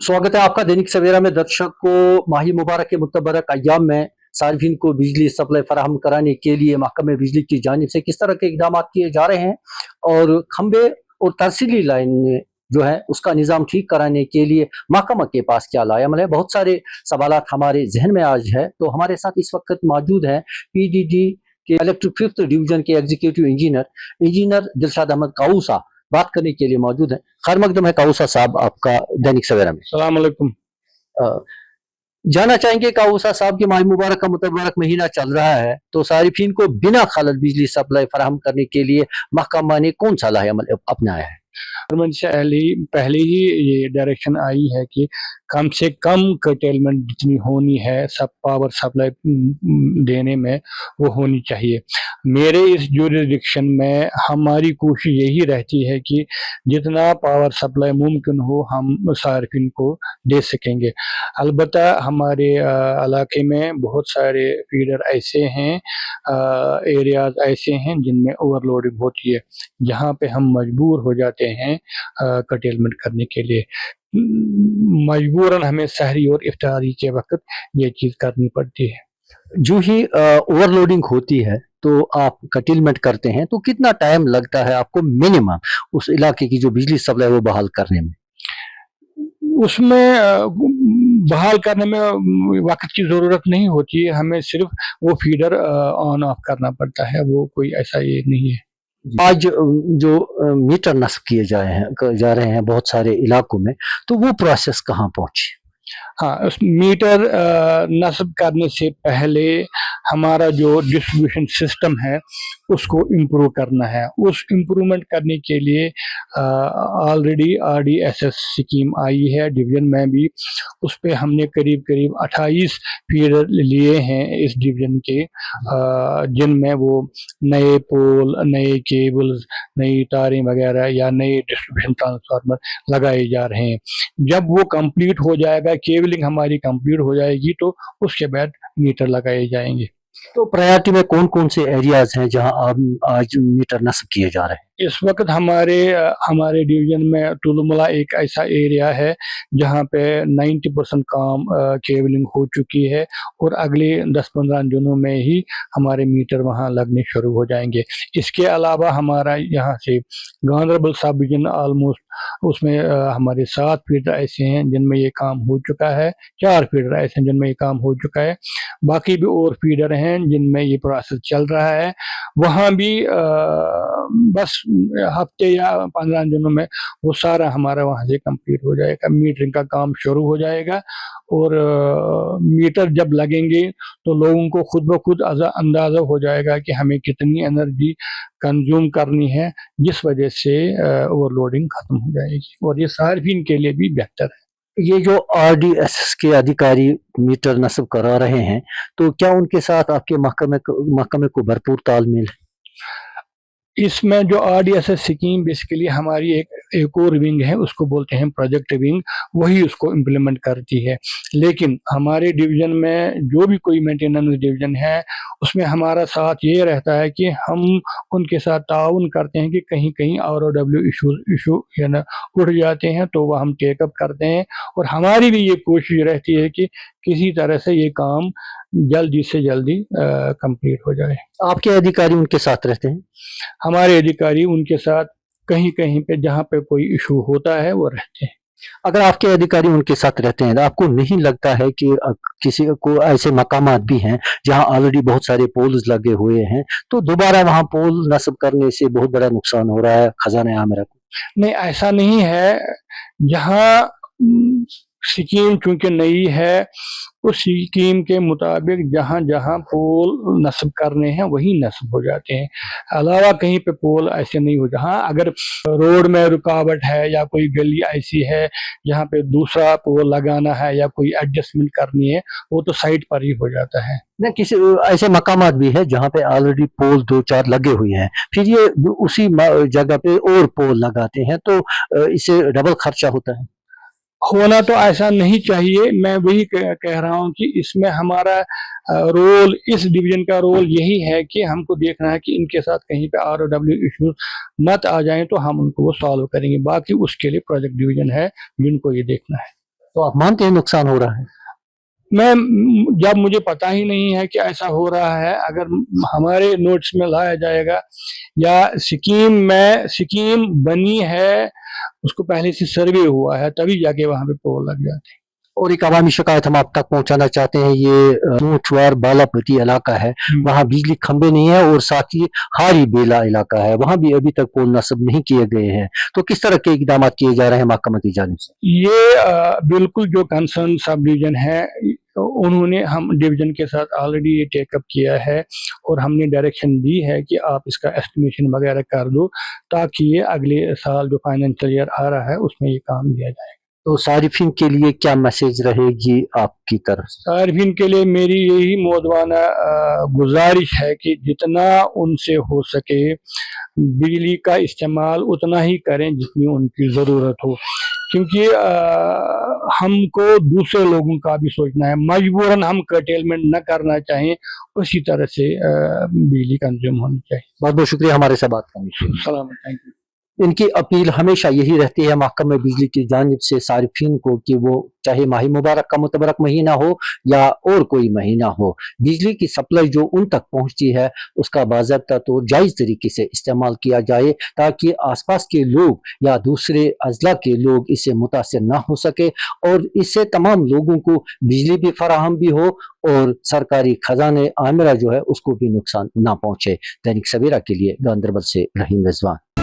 स्वागत है आपका दैनिक सवेरा में। दर्शक को माही मुबारक के मुतबरक अय्याम में सार्फिन को बिजली सप्लाई फराहम कराने के लिए महकमे बिजली की जानिब से किस तरह के इकदाम किए जा रहे हैं और खंबे और तरसीली लाइन जो है उसका निज़ाम ठीक कराने के लिए महकमा के पास क्या लाएमल है, बहुत सारे सवालात हमारे जहन में आज है। तो हमारे साथ इस वक्त मौजूद है PDD के इलेक्ट्रिक फिफ्थ डिवीजन के एग्जीक्यूटिव इंजीनियर दिलशाद अहमद काऊसा बात करने के लिए मौजूद है। खैर मकदम है काऊसा साहब आपका दैनिक सवेरा में। अस्सलाम वालेकुम। जानना चाहेंगे काऊसा साहब की माह मुबारक का मुतबरक महीना चल रहा है, तो सारिफिन को बिना खलल बिजली सप्लाई फराहम करने के लिए महकमा ने कौन सा लाहे अमल अपनाया है? गवर्नमेंट से पहले ही ये डायरेक्शन आई है कि कम से कम कर्टेलमेंट जितनी होनी है सब पावर सप्लाई देने में वो होनी चाहिए। मेरे इस जुरिडिक्शन में हमारी कोशिश यही रहती है कि जितना पावर सप्लाई मुमकिन हो हम सार्फिन को दे सकेंगे। अलबत्ता हमारे इलाके में बहुत सारे फीडर ऐसे हैं, एरियाज ऐसे हैं जिनमें ओवरलोडिंग होती है, जहाँ पे हम मजबूर हो जाते हैं कर्टेलमेंट करने के लिए। मजबूरन हमें सहरी और इफ्तारी के वक्त ये चीज़ करनी पड़ती है। जो ही ओवरलोडिंग होती है तो आप कर्टेलमेंट करते हैं, तो कितना टाइम लगता है आपको मिनिमम उस इलाके की जो बिजली सप्लाई वो बहाल करने में? उसमें बहाल करने में वक्त की ज़रूरत नहीं होती है, हमें सिर्फ वो फीडर ऑन ऑफ करना पड़ता है, वो कोई ऐसा ये नहीं है। आज जो मीटर नस्ब किए जा रहे हैं बहुत सारे इलाकों में, तो वो प्रोसेस कहाँ पहुंची? हाँ, उस मीटर नस्ब करने से पहले हमारा जो डिस्ट्रीब्यूशन सिस्टम है उसको इम्प्रूव करना है। उस इम्प्रूवमेंट करने के लिए ऑलरेडी RDSS स्कीम आई है डिवीज़न में भी। उस पे हमने करीब 28 फीडर लिए हैं इस डिवीज़न के, जिनमें वो नए पोल, नए केबल्स, नई तारें वगैरह या नए डिस्ट्रीब्यूशन ट्रांसफार्मर लगाए जा रहे हैं। जब वो कंप्लीट हो जाएगा, केबलिंग हमारी कंप्लीट हो जाएगी, तो उसके बाद मीटर लगाए जाएंगे। तो प्रायोरिटी में कौन कौन से एरियाज हैं जहां आज मीटर नस्ब किए जा रहे हैं? इस वक्त हमारे डिवीजन में टुलमुला एक ऐसा एरिया है जहां पे 90% काम केबलिंग हो चुकी है और अगले 10-15 दिनों में ही हमारे मीटर वहां लगने शुरू हो जाएंगे। इसके अलावा हमारा यहाँ से गांधरबल सब डिवीजन ऑलमोस्ट उसमें हमारे 7 फीडर ऐसे हैं जिनमें ये काम हो चुका है, 4 फीडर ऐसे हैं जिनमें ये काम हो चुका है, बाकी भी और फीडर हैं जिनमें ये प्रोसेस चल रहा है। वहाँ भी बस हफ्ते या 15 दिनों में वो सारा हमारा वहाँ से कंप्लीट हो जाएगा, मीटरिंग का काम शुरू हो जाएगा। और मीटर जब लगेंगे तो लोगों को खुद ब खुद अंदाज़ा हो जाएगा कि हमें कितनी एनर्जी कंज्यूम करनी है, जिस वजह से ओवरलोडिंग खत्म हो जाएगी और ये सार्फिन के लिए भी बेहतर है। ये जो RDSS के अधिकारी मीटर नस्ब करा रहे हैं, तो क्या उनके साथ आपके महकमे को भरपूर तालमेल है? इसमें जो RDSS स्कीम बेसिकली हमारी एक और विंग है, उसको बोलते हैं प्रोजेक्ट विंग, वही उसको इम्प्लीमेंट करती है। लेकिन हमारे डिवीज़न में जो भी कोई मेंटेनेंस डिवीज़न है उसमें हमारा साथ ये रहता है कि हम उनके साथ ताउन करते हैं कि कहीं कहीं ROW इशू है ना उठ जाते हैं तो वह हम टेकअप करते हैं, और हमारी भी ये कोशिश रहती है कि किसी तरह से ये काम जल्दी से जल्दी कंप्लीट हो जाए। आपके अधिकारी उनके साथ रहते हैं? हमारे अधिकारी उनके साथ कहीं कहीं पे जहाँ पे कोई इशू होता है वो रहते हैं। अगर आपके अधिकारी उनके साथ रहते हैं तो आपको नहीं लगता है कि किसी को ऐसे मकामात भी हैं जहां ऑलरेडी बहुत सारे पोल्स लगे हुए हैं, तो दोबारा वहां पोल नस्ब करने से बहुत बड़ा नुकसान हो रहा है खजाना आमिरा को? नहीं, ऐसा नहीं है। जहाँ स्कीम चूंकि नई है, उस स्कीम के मुताबिक जहाँ जहाँ पोल नस्ब करने हैं वही नस्ब हो जाते हैं, अलावा कहीं पे पोल ऐसे नहीं हो। जहाँ अगर रोड में रुकावट है या कोई गली ऐसी है जहाँ पे दूसरा पोल लगाना है या कोई एडजस्टमेंट करनी है, वो तो साइड पर ही हो जाता है। न किसी ऐसे मकामात भी है जहाँ पे ऑलरेडी पोल 2-4 लगे हुए हैं, फिर ये उसी जगह पे और पोल लगाते हैं, तो इससे डबल खर्चा होता है। होना तो ऐसा नहीं चाहिए। मैं वही कह रहा हूँ कि इसमें हमारा रोल, इस डिवीजन का रोल यही है कि हमको देखना है कि इनके साथ कहीं पे ROW इश्यूज मत आ जाएं, तो हम उनको वो सॉल्व करेंगे। बाकी उसके लिए प्रोजेक्ट डिवीजन है जिनको ये देखना है। तो आप मानते हैं नुकसान हो रहा है? जब मुझे पता ही नहीं है कि ऐसा हो रहा है, अगर हमारे नोट्स में लाया जाएगा या स्कीम बनी है, उसको पहले से सर्वे हुआ है, तभी जाके वहां पे पोल लग जाते हैं। और एक अवामी शिकायत हम आप तक पहुंचाना चाहते हैं, ये नोचवार बालापति इलाका है, वहाँ बिजली खंबे नहीं है और साथ ही हारी बेला इलाका है, वहाँ भी अभी तक पोल नस्ब नहीं किए गए हैं। तो किस तरह के इकदाम किए जा रहे हैं महकमा की जानिब से? ये बिल्कुल जो कंसर्न सब डिवीजन है, उन्होंने हम डिवीजन के साथ ऑलरेडी ये टेकअप किया है और हमने डायरेक्शन दी है कि आप इसका एस्टिमेशन वगैरह कर दो, ताकि ये अगले साल जो फाइनेंशियल ईयर आ रहा है उसमें ये काम दिया जाए। तो सारिफिन के लिए क्या मैसेज रहेगी आपकी तरफ से? सार्फिन के लिए मेरी यही मौदवाना गुजारिश है कि जितना उनसे हो सके बिजली का इस्तेमाल उतना ही करें जितनी उनकी ज़रूरत हो, क्योंकि हमको दूसरे लोगों का भी सोचना है, मजबूरन हम कर्टेलमेंट न करना चाहें, उसी तरह से बिजली कंज्यूम होनी चाहिए। बहुत बहुत शुक्रिया हमारे से बात करने के लिए। सलामत, थैंक यू। इनकी अपील हमेशा यही रहती है महकमे बिजली की जानिब से सारिफिन को कि वो चाहे माही मुबारक का मुतबरक महीना हो या और कोई महीना हो, बिजली की सप्लाई जो उन तक पहुंचती है उसका बाज़ाब्ता तो जायज़ तरीके से इस्तेमाल किया जाए, ताकि आसपास के लोग या दूसरे अजला के लोग इससे मुतासिर ना हो सके और इससे तमाम लोगों को बिजली भी फराहम भी हो और सरकारी खजाने आमिरा जो है उसको भी नुकसान ना पहुंचे। दैनिक सवेरा के लिए गांदरबल से रहीम रिजवान।